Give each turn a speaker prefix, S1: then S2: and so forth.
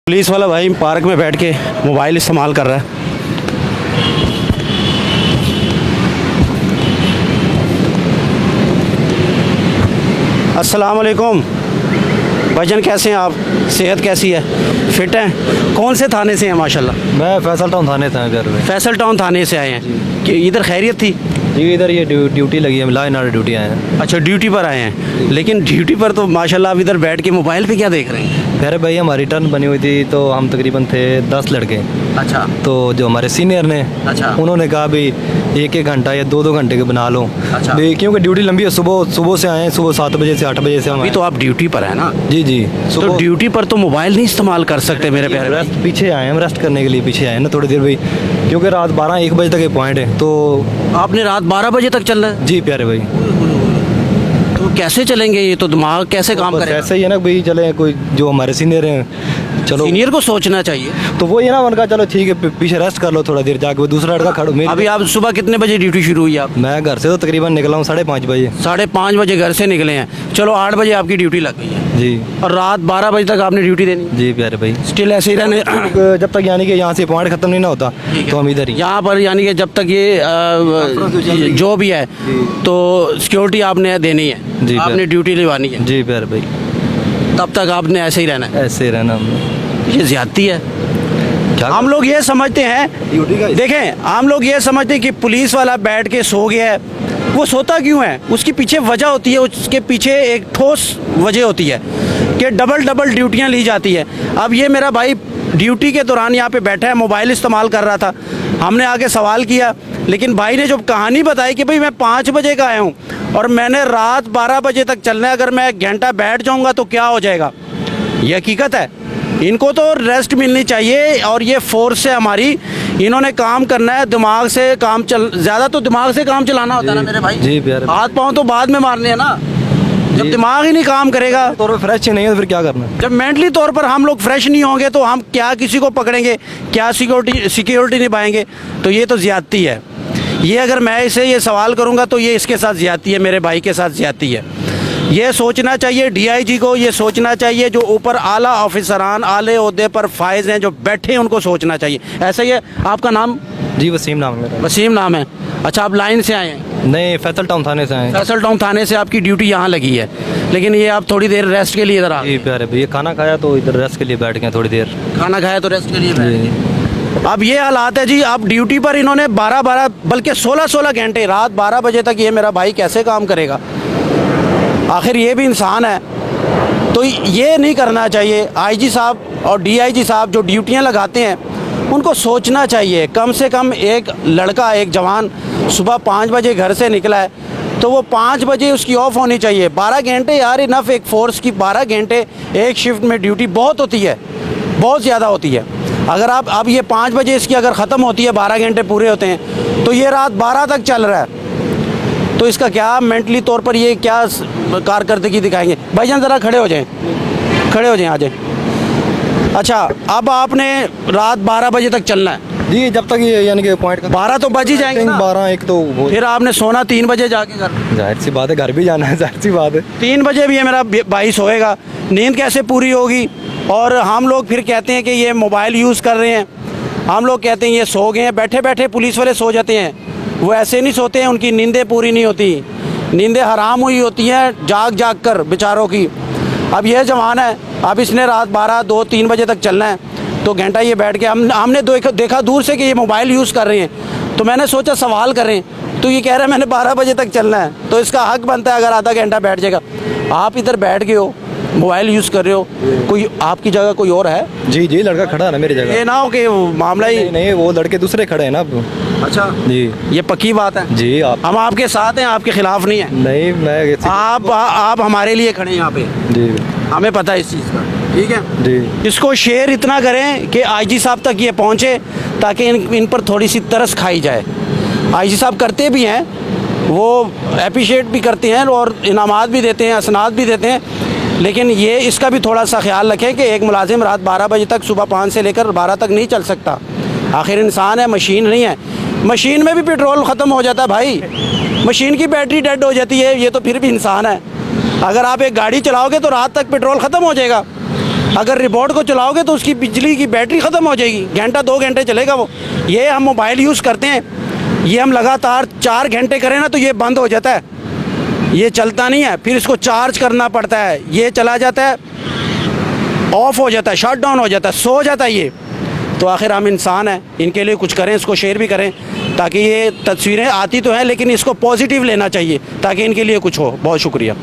S1: Police वाला भाई park में बैठ के मोबाइल इस्तेमाल कर रहा है। अस्सलाम वालेकुम भाईजान, कैसे हैं आप? सेहत कैसी है? फिट हैं? कौन से थाने से हैं? माशाल्लाह।
S2: मैं फैसल टाउन थाने से घर
S1: फैसल टाउन थाने से आए हैं कि इधर खैरियत थी?
S2: जी, इधर ये ड्यूटी लगी है, लाइन आर ड्यूटी आए हैं।
S1: अच्छा, ड्यूटी पर आए हैं, लेकिन ड्यूटी पर तो माशाल्लाह आप इधर बैठ के मोबाइल पे क्या देख रहे हैं?
S2: अरे भाई, हमारी टर्न बनी हुई थी तो हम तकरीबन थे 10 लड़के।
S1: अच्छा।
S2: तो जो हमारे सीनियर ने
S1: अच्छा।
S2: उन्होंने कहा भाई 1-1 घंटा या 2-2 घंटे के बना लो।
S1: अच्छा।
S2: भाई क्योंकि ड्यूटी लंबी है, सुबह से आए हैं, सुबह 7 बजे से 8 बजे से हम
S1: अभी
S2: आए।
S1: तो आप ड्यूटी पर है ना?
S2: जी जी,
S1: तो ड्यूटी पर तो मोबाइल नहीं इस्तेमाल कर सकते मेरे प्यारे भाई।
S2: रेस्ट पीछे आए हैं, हम रेस्ट करने के लिए पीछे आए हैं ना थोड़ी देर भाई, क्योंकि रात 12-1 बजे तक ये पॉइंट है। तो
S1: आपने रात 12 बजे तक चलना है?
S2: जी प्यारे भाई,
S1: तो कैसे चलेंगे? ये तो दिमाग कैसे काम
S2: बस
S1: करेगा?
S2: ऐसे ही है ना भाई, चले कोई जो हमारे सीनियर हैं, चलो
S1: सीनियर को सोचना चाहिए।
S2: तो वो ये ना उनका, चलो ठीक है पीछे रेस्ट कर लो थोड़ा देर जाके, वो दूसरा लड़का खड़ो
S1: अभी आप सुबह कितने बजे ड्यूटी शुरू हुई आप?
S2: मैं घर से तो तकरीबन निकला हूँ 5:30 बजे।
S1: 5:30 बजे घर से निकले हैं, चलो 8 बजे आपकी ड्यूटी लग गई है
S2: जी
S1: और रात 12 बजे तक आपने ड्यूटी देनी?
S2: जी प्यारे भाई,
S1: स्टिल ऐसे ही रहने?
S2: जब तक यानी कि यहाँ से पॉइंट खत्म नहीं ना होता तो हम इधर ही
S1: यहाँ पर, यानी कि जब तक ये जो भी है तो सिक्योरिटी आपने देनी है,
S2: जी,
S1: आपने ड्यूटी निभानी है,
S2: जी प्यारे भाई,
S1: तब तक आपने ऐसे ही रहना है।
S2: ऐसे ही रहना हमने।
S1: ये ज्यादती है।
S2: क्या
S1: हम लोग ये समझते हैं,
S2: ड्यूटी का
S1: देखें, हम लोग ये समझते हैं कि पुलिस वाला बैठ के सो गया है। वो सोता क्यों है? उसके पीछे वजह होती है, उसके पीछे एक ठोस वजह होती है कि डबल ड्यूटियां ली जाती है। अब ये मेरा भाई ड्यूटी के दौरान यहाँ पे बैठा है, मोबाइल इस्तेमाल कर रहा था। हमने आके सवाल किया, लेकिन भाई ने जो कहानी बताई कि भाई मैं 5 बजे का आया हूँ और मैंने रात 12 बजे तक चलना है, अगर मैं 1 घंटा बैठ जाऊँगा तो क्या हो जाएगा? ये हकीकत है। इनको तो रेस्ट मिलनी चाहिए और ये फोर्स है हमारी, इन्होंने काम करना है, दिमाग से काम ज़्यादा तो दिमाग से काम चलाना होता है ना मेरे भाई।
S2: जी प्यारे,
S1: हाथ पाँव तो बाद में मारने हैं ना। जब दिमाग ही नहीं काम करेगा
S2: तो फ्रेश ही नहीं है तो फिर क्या करना?
S1: जब मेंटली तौर पर हम लोग फ्रेश नहीं होंगे तो हम क्या किसी को पकड़ेंगे, क्या सिक्योरिटी निभाएंगे? तो ये तो ज़्यादती है। ये अगर मैं इसे ये सवाल करूँगा तो ये इसके साथ ज़्यादती है, मेरे भाई के साथ ज़्यादती है। ये सोचना चाहिए डीआईजी को, ये सोचना चाहिए जो ऊपर आला ऑफिसरान आले ओहदे पर फाइज हैं जो बैठे हैं, उनको सोचना चाहिए। ऐसा ही है। आपका नाम?
S2: जी वसीम नाम है मेरा।
S1: वसीम नाम है। अच्छा, आप लाइन से आए हैं?
S2: नहीं, फैसल टाउन थाने से आए हैं।
S1: फैसल टाउन थाने से आपकी ड्यूटी यहाँ लगी है, लेकिन ये आप थोड़ी देर रेस्ट के लिए इधर आ गए।
S2: जी प्यारे भैया, खाना खाया तो इधर रेस्ट के लिए बैठ गए थोड़ी देर।
S1: खाना खाया तो रेस्ट के लिए बैठ गए। अब ये हालात है जी, अब ड्यूटी पर इन्होंने 12 बल्कि 16 घंटे, रात 12 बजे तक ये मेरा भाई कैसे काम करेगा? आखिर ये भी इंसान है। तो ये नहीं करना चाहिए। आईजी साहब और डीआईजी साहब जो ड्यूटियां लगाते हैं उनको सोचना चाहिए। कम से कम एक लड़का, एक जवान सुबह 5 बजे घर से निकला है तो वो 5 बजे उसकी ऑफ होनी चाहिए। 12 घंटे यार इनफ, एक फ़ोर्स की 12 घंटे एक शिफ्ट में ड्यूटी बहुत होती है, बहुत ज़्यादा होती है। अगर आप अब ये 5 बजे इसकी अगर ख़त्म होती है, 12 घंटे पूरे होते हैं, तो ये रात 12 तक चल रहा है, तो इसका क्या मेंटली तौर पर ये क्या कारकर्दगी दिखाएंगे? भाईजान ज़रा खड़े हो जाएं, खड़े हो जाएं, आ जाएं। अच्छा, अब आपने रात 12 बजे तक चलना है?
S2: जी, जब तक ये यानी कि पॉइंट
S1: 12 तो बज ही जाएंगे ना?
S2: 12-1 तो
S1: फिर आपने सोना 3 बजे जाके घर?
S2: जाहिर सी बात है, घर भी जाना है, जाहिर सी बात है।
S1: 3 बजे भी है मेरा भाई सोएगा, नींद कैसे पूरी होगी? और हम लोग फिर कहते हैं कि ये मोबाइल यूज़ कर रहे हैं, हम लोग कहते हैं ये सो गए हैं। बैठे बैठे पुलिस वाले सो जाते हैं, वो ऐसे नहीं सोते हैं, उनकी नींदें पूरी नहीं होती, नींदें हराम हुई होती हैं जाग कर बेचारों की। अब यह जवान है, अब इसने रात 12-2-3 बजे तक चलना है, तो घंटा ये बैठ के हमने देखा दूर से कि ये मोबाइल यूज़ कर रहे हैं, तो मैंने सोचा सवाल करें, तो ये कह रहा है मैंने 12 बजे तक चलना है, तो इसका हक बनता है अगर आधा घंटा बैठ जाएगा। आप इधर बैठ गए हो, मोबाइल यूज़ कर रहे हो, कोई आपकी जगह कोई और है?
S2: जी जी, लड़का खड़ा है ना मेरी जगह।
S1: ये ना हो कि मामला ही
S2: नहीं, वो लड़के दूसरे खड़े हैं ना अब।
S1: अच्छा
S2: जी,
S1: ये पक्की बात है जी। हम आपके साथ हैं, आपके खिलाफ नहीं है।
S2: नहीं, मैं
S1: आप हमारे लिए खड़े हैं यहाँ पे
S2: जी,
S1: हमें पता है इस चीज़ का, ठीक है
S2: जी।
S1: इसको शेयर इतना करें कि आईजी साहब तक ये पहुँचे, ताकि इन पर थोड़ी सी तरस खाई जाए। आईजी साहब करते भी हैं, वो अप्रिशिएट भी करते हैं और इनामात भी देते हैं, असनाद भी देते हैं, लेकिन ये इसका भी थोड़ा सा ख्याल रखें कि एक मुलाजिम रात 12 बजे तक, सुबह 5 से लेकर 12 तक नहीं चल सकता। आखिर इंसान है, मशीन नहीं है। मशीन में भी पेट्रोल ख़त्म हो जाता है भाई, मशीन की बैटरी डेड हो जाती है, ये तो फिर भी इंसान है। अगर आप एक गाड़ी चलाओगे तो रात तक पेट्रोल ख़त्म हो जाएगा। अगर रिमोट को चलाओगे तो उसकी बिजली की बैटरी ख़त्म हो जाएगी, घंटा 2 घंटे चलेगा वो। ये हम मोबाइल यूज़ करते हैं, ये हम लगातार 4 घंटे करें ना तो ये बंद हो जाता है, ये चलता नहीं है, फिर इसको चार्ज करना पड़ता है, ये चला जाता है, ऑफ हो जाता है, शट डाउन हो जाता है, सो जाता है ये। तो आखिर हम इंसान हैं, इनके लिए कुछ करें, इसको शेयर भी करें ताकि ये तस्वीरें आती तो हैं लेकिन इसको पॉजिटिव लेना चाहिए ताकि इनके लिए कुछ हो। बहुत शुक्रिया।